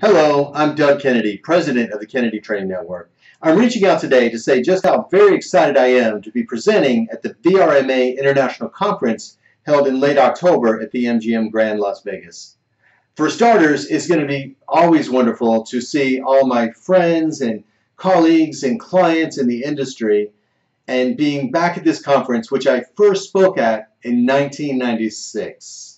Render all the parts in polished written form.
Hello, I'm Doug Kennedy, President of the Kennedy Training Network. I'm reaching out today to say just how very excited I am to be presenting at the VRMA International Conference held in late October at the MGM Grand Las Vegas. For starters, it's going to be always wonderful to see all my friends and colleagues and clients in the industry and being back at this conference, which I first spoke at in 1996.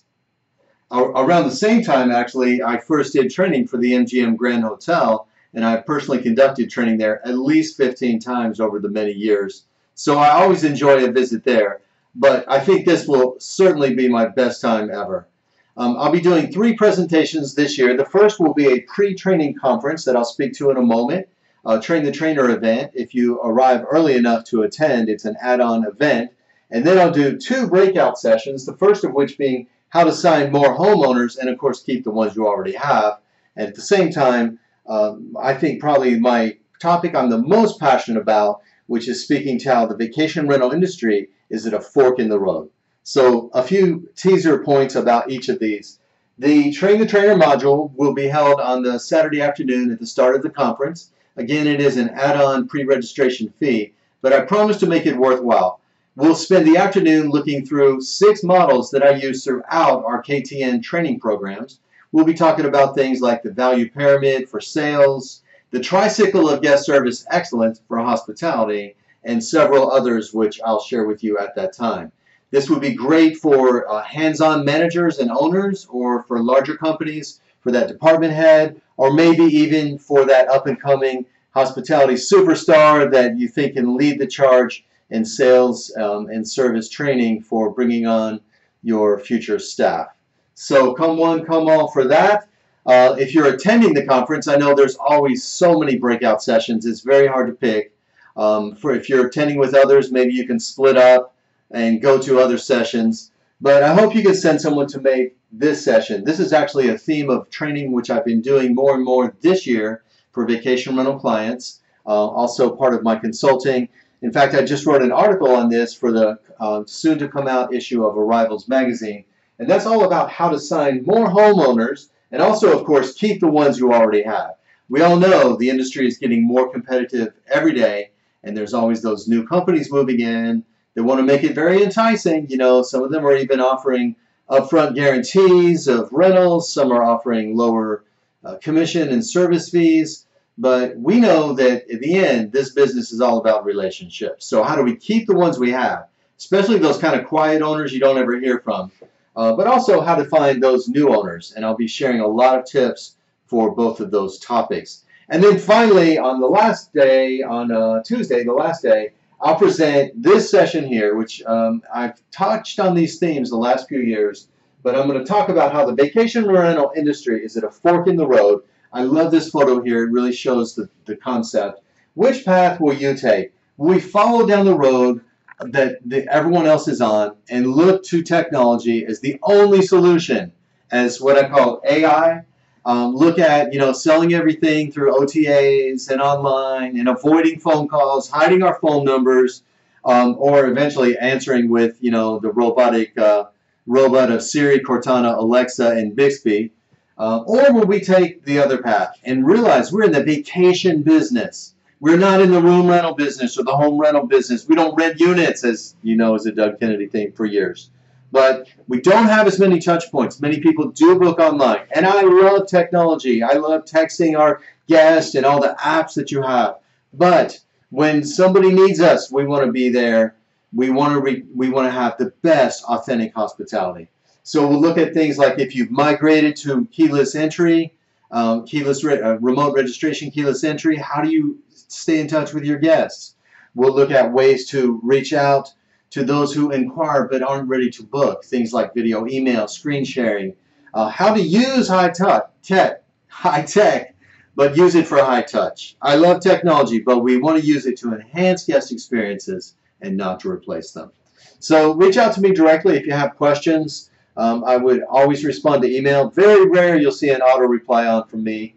Around the same time, actually, I first did training for the MGM Grand Hotel, and I personally conducted training there at least 15 times over the many years. So I always enjoy a visit there, but I think this will certainly be my best time ever. I'll be doing 3 presentations this year. The first will be a pre-training conference that I'll speak to in a moment, Train the Trainer event. If you arrive early enough to attend, it's an add-on event. And then I'll do 2 breakout sessions, the first of which being how to sign more homeowners and, of course, keep the ones you already have. And at the same time, I think probably my topic I'm the most passionate about, which is speaking to how the vacation rental industry is at a fork in the road. So a few teaser points about each of these. The Train the Trainer module will be held on the Saturday afternoon at the start of the conference. Again, it is an add-on pre-registration fee, but I promise to make it worthwhile. We'll spend the afternoon looking through 6 models that I use throughout our KTN training programs. We'll be talking about things like the value pyramid for sales, the tricycle of guest service excellence for hospitality, and several others which I'll share with you at that time. This would be great for hands-on managers and owners, or for larger companies, for that department head, or maybe even for that up-and-coming hospitality superstar that you think can lead the charge in sales and service training for bringing on your future staff. So come one, come all for that. If you're attending the conference, I know there's always so many breakout sessions. It's very hard to pick. If you're attending with others, maybe you can split up and go to other sessions. But I hope you can send someone to make this session. This is actually a theme of training which I've been doing more and more this year for vacation rental clients, also part of my consulting. In fact, I just wrote an article on this for the soon-to-come-out issue of Arrivals magazine, and that's all about how to sign more homeowners and also, of course, keep the ones you already have. We all know the industry is getting more competitive every day, and there's always those new companies moving in. They want to make it very enticing. You know, some of them are even offering upfront guarantees of rentals. Some are offering lower commission and service fees. But we know that at the end, this business is all about relationships. So how do we keep the ones we have, especially those kind of quiet owners you don't ever hear from, but also how to find those new owners. And I'll be sharing a lot of tips for both of those topics. And then finally, on the last day, on Tuesday, the last day, I'll present this session here, which I've touched on these themes the last few years, but I'm going to talk about how the vacation rental industry is at a fork in the road. I love this photo here. It really shows the concept. Which path will you take? Will we follow down the road that everyone else is on and look to technology as the only solution, as what I call AI? Look at, selling everything through OTAs and online and avoiding phone calls, hiding our phone numbers, or eventually answering with, the robotic robot of Siri, Cortana, Alexa, and Bixby. Or will we take the other path and realize we're in the vacation business? We're not in the room rental business or the home rental business. We don't rent units, as you know, as a Doug Kennedy thing for years. But we don't have as many touch points. Many people do book online. And I love technology. I love texting our guests and all the apps that you have. But when somebody needs us, we want to be there. We want to have the best authentic hospitality. So we'll look at things like if you've migrated to keyless entry, remote registration, keyless entry, how do you stay in touch with your guests? We'll look at ways to reach out to those who inquire but aren't ready to book, things like video, email, screen sharing, how to use high tech, but use it for high touch. I love technology, but we want to use it to enhance guest experiences and not to replace them. So reach out to me directly if you have questions. I would always respond to email. Very rare you'll see an auto reply on from me.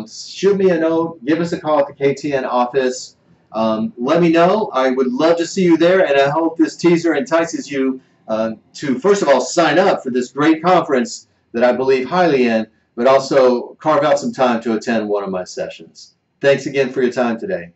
Shoot me a note. Give us a call at the KTN office. Let me know. I would love to see you there, and I hope this teaser entices you to, first of all, sign up for this great conference that I believe highly in, but also carve out some time to attend one of my sessions. Thanks again for your time today.